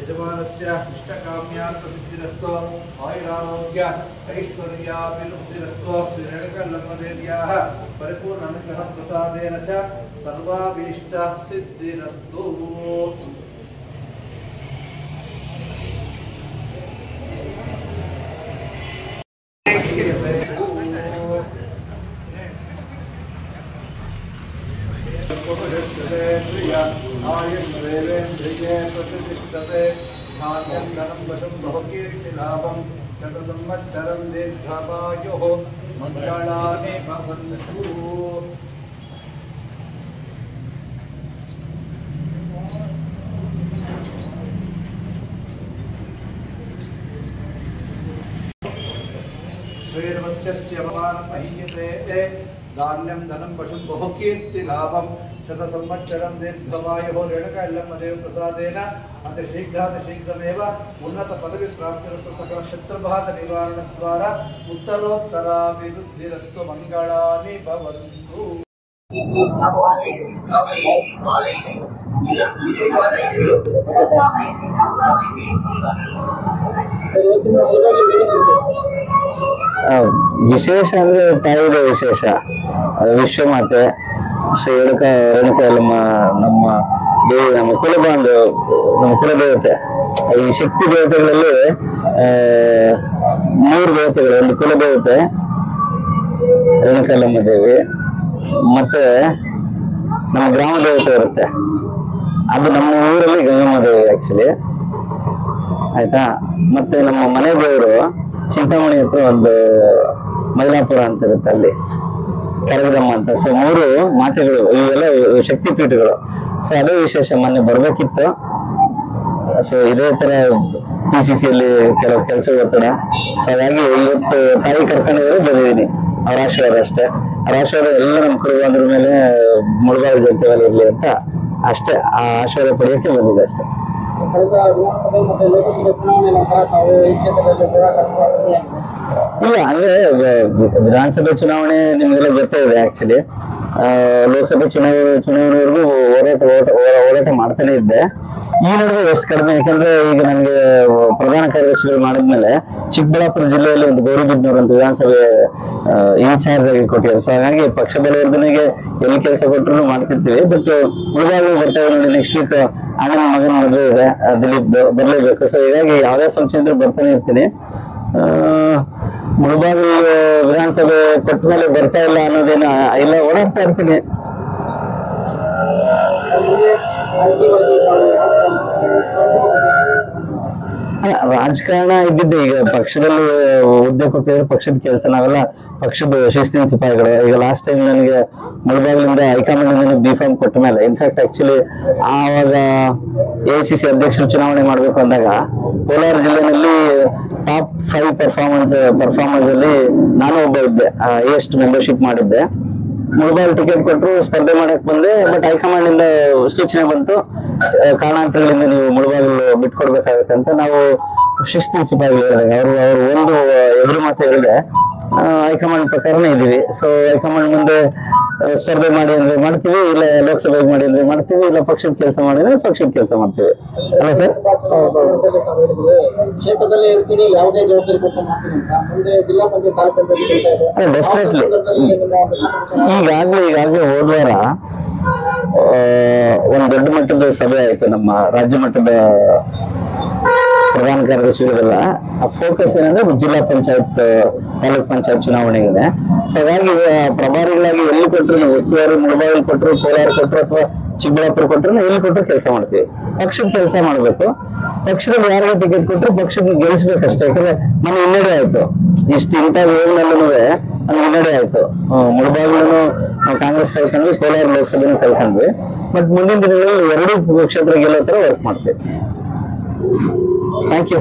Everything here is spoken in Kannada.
यजमानस्य इष्टकाम्यार्थसिद्धिरस्तु आयुरारोग्य ऐश्वर्याभिवृद्धिरस्तु श्रीरेणुकल्लम्मदेव्याः परिपूर्णानुग्रहप्रसादेन च सर्वाभीष्टसिद्धिरस्तु। आयुष्वेवेन्द्रिये प्रतिष्ठते धान्यं धनं वशं बहुकीर्तिलाभं शतसंवत्सरं दीर्घायुः मङ्गलानि भवन्तु। श्रीर्वच्चस्य भवानमहीयते धान्यं धनं वशं बहुकीर्तिलाभं शतसंवत्सरं दीर्घमायुः रेणुकायल्लम्मदेव प्रसादेन अतिशीघ्रातिशीघ्रमेव उन्नत पदवी प्राप्तिरस्तु सकल शत्रुबाध निवारणद्वारा उत्तरोत्तराभिवृद्धिरस्तु मंगलानि भवन्तु। ವಿಶೇಷ ಅಂದ್ರೆ ತಾಯಿದ ವಿಶೇಷ ವಿಶ್ವಮಾತೆ ಶ್ರೀ ರೇಣುಕಾಯಲ್ಲಮ್ಮ ನಮ್ಮ ದೇವಿ, ನಮ್ಮ ಕುಲಬಾಂಧು, ನಮ್ಮ ಕುಲದೇವತೆ. ಈ ಶಕ್ತಿ ದೇವತೆಗಳಲ್ಲಿ 3 ದೇವತೆಗಳು. ಒಂದು ಕುಲದೇವತೆ ರೇಣುಕಾಯಲ್ಲಮ್ಮ ದೇವಿ, ಮತ್ತೆ ನಮ್ಮ ಗ್ರಾಮ ದೇವತೆ ಇರುತ್ತೆ, ಅದು ನಮ್ಮ ಊರಲ್ಲಿ ಗಂಗಮ್ಮ ದೇವಿ ಆಕ್ಚುಲಿ, ಆಯ್ತಾ. ಮತ್ತೆ ನಮ್ಮ ಮನೆ ದೇವರು ಚಿಂತಾಮಣಿ ಹತ್ರ ಒಂದು ಮೈಲಾಪುರ ಅಂತ ಇರುತ್ತೆ, ಅಲ್ಲಿ ಕರಗದಮ್ಮ ಅಂತ. ಸೊ 3 ಮಾತೆಗಳು, ಇವೆಲ್ಲ ಶಕ್ತಿ ಪೀಠಗಳು. ಸೊ ಅದೇ ವಿಶೇಷ. ಮೊನ್ನೆ ಬರ್ಬೇಕಿತ್ತು. ಸೊ ಇದೇ ತರ PCC ಅಲ್ಲಿ ಕೆಲವು ಕೆಲಸ ಒತ್ತಡ. ಸೊ ಹಾಗಾಗಿ ಇವತ್ತು ತಾಯಿ ಕರ್ಕೊಂಡಿದ್ರೆ ಬಂದಿದ್ದೀನಿ. ಅವ್ರ ಆಶೀರ್ವಾದ ಅಷ್ಟೇ. ಅವ್ರ ಆಶೀರ್ವಾದ ಎಲ್ಲ ನಮ್ಮ ಕುಟುಂಬದ ಮೇಲೆ ಮುಳುಗಾಲ ಜನತೆ ಮೇಲೆ ಇರ್ಲಿ ಅಂತ ಅಷ್ಟೇ. ಆ ಆಶೀರ್ವಾದ ಪಡೆಯೋಕೆ ಬಂದಿದೆ ಅಷ್ಟೇ. ಇಲ್ಲ ಅಂದ್ರೆ ವಿಧಾನಸಭೆ ಚುನಾವಣೆ ನಿಮ್ಗೆಲ್ಲ ಗೊತ್ತೇ ಇದೆ ಆಕ್ಚುಲಿ. ಲೋಕಸಭೆ ಚುನಾವಣೆವರೆಗೂ ಹೋರಾಟ ಮಾಡ್ತಾನೆ ಇದ್ದೆ. ಈ ನಡುವೆ ಎಷ್ಟು ಕಡಿಮೆ, ಯಾಕಂದ್ರೆ ಈಗ ನನಗೆ ಪ್ರಧಾನ ಕಾರ್ಯದರ್ಶಿಗಳು ಮಾಡಿದ್ಮೇಲೆ ಚಿಕ್ಕಬಳ್ಳಾಪುರ ಜಿಲ್ಲೆಯಲ್ಲಿ ಒಂದು ಗೌರಿಬಿದನೂರು ಅಂತ ವಿಧಾನಸಭೆ ಇನ್ಚಾರ್ಜ್ ಆಗಿ ಕೊಟ್ಟಿದ್ದಾರೆ. ಸೊ ಹಾಗಾಗಿ ಪಕ್ಷ ಬಲವರ್ಧನೆಗೆ ಎಲ್ಲಿ ಕೆಲಸ ಕೊಟ್ಟರು ಮಾಡ್ತಿರ್ತೀವಿ. ಬಟ್ ಉಳಿದಾಗಲೂ ಬರ್ತಾ ಇದೆ ನೋಡಿ. ನೆಕ್ಸ್ಟ್ ವೀಕ್ ಅಣ್ಣನ ಮಗನ ಮದುವೆ ಇದೆ, ದಿಲೀಪ್ ಬರ್ಲೇಬೇಕು. ಸೊ ಹೀಗಾಗಿ ಯಾವ್ದೇ ಫಂಕ್ಷನ್ ಇದ್ರೆ ಬರ್ತಾನೆ ಇರ್ತೀನಿ. ಮುಳಬಾಗಿಲು ವಿಧಾನಸಭೆ ಕೊಟ್ಟ ಮೇಲೆ ಬರ್ತಾ ಇಲ್ಲ ಅನ್ನೋದೇನ ಇಲ್ಲ, ಓಡಾಡ್ತಾ ಇರ್ತೀನಿ. ರಾಜಕಾರಣ ಇದ್ದಿದ್ದೆ. ಈಗ ಪಕ್ಷದಲ್ಲಿ ಹುದ್ದೆ ಕೊಟ್ಟಿದ್ರೆ ಪಕ್ಷದ ಕೆಲಸ, ನಾವೆಲ್ಲ ಪಕ್ಷದ ಶಿಸ್ತಿನ ಸಿಪಾಯಿಗಳು. ಈಗ ಲಾಸ್ಟ್ ಟೈಮ್ ನನಗೆ ಮುಳಬಾಗಿಲಿಂದ ಹೈಕಮಾಂಡ್ B.Pharm ಕೊಟ್ಟ ಮೇಲೆ, ಇನ್ಫ್ಯಾಕ್ಟ್ ಆಕ್ಚುಲಿ ಆವಾಗ AICC ಅಧ್ಯಕ್ಷರು ಚುನಾವಣೆ ಮಾಡ್ಬೇಕು ಅಂದಾಗ ಕೋಲಾರ ಜಿಲ್ಲೆನಲ್ಲಿ ಟಾಪ್ 5 ಪರ್ಫಾರ್ಮೆನ್ಸ್ ಅಲ್ಲಿ ನಾನು ಒಬ್ಬ ಇದ್ದೆ. ಎಷ್ಟು ಮೆಂಬರ್ಶಿಪ್ ಮಾಡಿದ್ದೆ. ಮುಳಬಾಗಿಲು ಟಿಕೆಟ್ ಕೊಟ್ಟರು, ಸ್ಪರ್ಧೆ ಮಾಡಕ್ ಬಂದೆ. ಬಟ್ ಹೈಕಮಾಂಡ್ ಇಂದ ಸೂಚನೆ ಬಂತು, ಕಾರಣಾಂತರಗಳಿಂದ ನೀವು ಮುಳಬಾಗಿಲು ಬಿಟ್ಕೊಡ್ಬೇಕಾಗತ್ತೆ ಅಂತ. ನಾವು ಶಿಸ್ತಿನ ಸಿಪಾಯಿಗಳು ಹೇಳಿದಾಗ ಅವರು ಒಂದು ಎದುರು ಮಾತು ಹೇಳಿದೆ, ಹೈಕಮಾಂಡ್ ಪ್ರಕಾರನೇ ಇದೀವಿ. ಸೊ ಹೈಕಮಾಂಡ್ ಮುಂದೆ ಸ್ಪರ್ಧೆ ಮಾಡಿ ಅಂದ್ರೆ ಮಾಡ್ತೀವಿ, ಇಲ್ಲ ಲೋಕಸಭೆಗೆ ಮಾಡಿ ಅಂದ್ರೆ ಮಾಡ್ತೀವಿ, ಇಲ್ಲ ಪಕ್ಷದ ಕೆಲಸ ಮಾಡಿದ್ರೆ ಪಕ್ಷದ ಕೆಲಸ ಮಾಡ್ತೀವಿ. ಅಲ್ಲ ಸರ್? ಡೆಫಿನೆಟ್ಲಿ. ಈಗಾಗ್ಲೇ ಹೋದ್ವಾರ ಒಂದು ದೊಡ್ಡ ಮಟ್ಟದ ಸಭೆ ಆಯ್ತು. ನಮ್ಮ ರಾಜ್ಯ ಮಟ್ಟದ ಪ್ರಧಾನ ಕಾರ್ಯದರ್ಶಿಗಳೆಲ್ಲ ಫೋಕಸ್ ಏನಂದ್ರೆ ಜಿಲ್ಲಾ ಪಂಚಾಯತ್, ತಾಲೂಕ್ ಪಂಚಾಯತ್ ಚುನಾವಣೆಗಿದೆ. ಸೊ ಹಾಗಾಗಿ ಪ್ರಭಾರಿಗಳಾಗಿ ಎಲ್ಲಿ ಕೊಟ್ಟರು, ಉಸ್ತುವಾರಿ ಮುಳಬಾಗಿಲು ಕೊಟ್ಟರು, ಕೋಲಾರ ಕೊಟ್ಟರು ಅಥವಾ ಚಿಕ್ಕಬಳ್ಳಾಪುರ ಕೊಟ್ಟರು, ಎಲ್ಲಿ ಕೊಟ್ಟರು ಕೆಲಸ ಮಾಡ್ತೀವಿ. ಪಕ್ಷದ ಕೆಲಸ ಮಾಡ್ಬೇಕು. ಪಕ್ಷದಲ್ಲಿ ಯಾರಿಗೆ ಟಿಕೆಟ್ ಕೊಟ್ಟರು ಪಕ್ಷದ ಗೆಲ್ಲಿಸ್ಬೇಕಷ್ಟೇ. ಯಾಕಂದ್ರೆ ನಮ್ಗೆ ಹಿನ್ನಡೆ ಆಯ್ತು. ಇಂಥ ವೇವ್ನಲ್ಲೂ ನಮ್ಗೆ ಹಿನ್ನಡೆ ಆಯ್ತು. ಮುಳಬಾಗಿಲು ನಾವು ಕಾಂಗ್ರೆಸ್ ಕಳ್ಕೊಂಡ್ವಿ, ಕೋಲಾರ ಲೋಕಸಭೆನೂ ಕಳ್ಕೊಂಡ್ವಿ. ಬಟ್ ಮುಂದಿನ ದಿನಗಳಲ್ಲಿ 2 ಕ್ಷೇತ್ರ ಗೆಲ್ಲೋ ತರ ವರ್ಕ್ ಮಾಡ್ತೀವಿ. Thank you.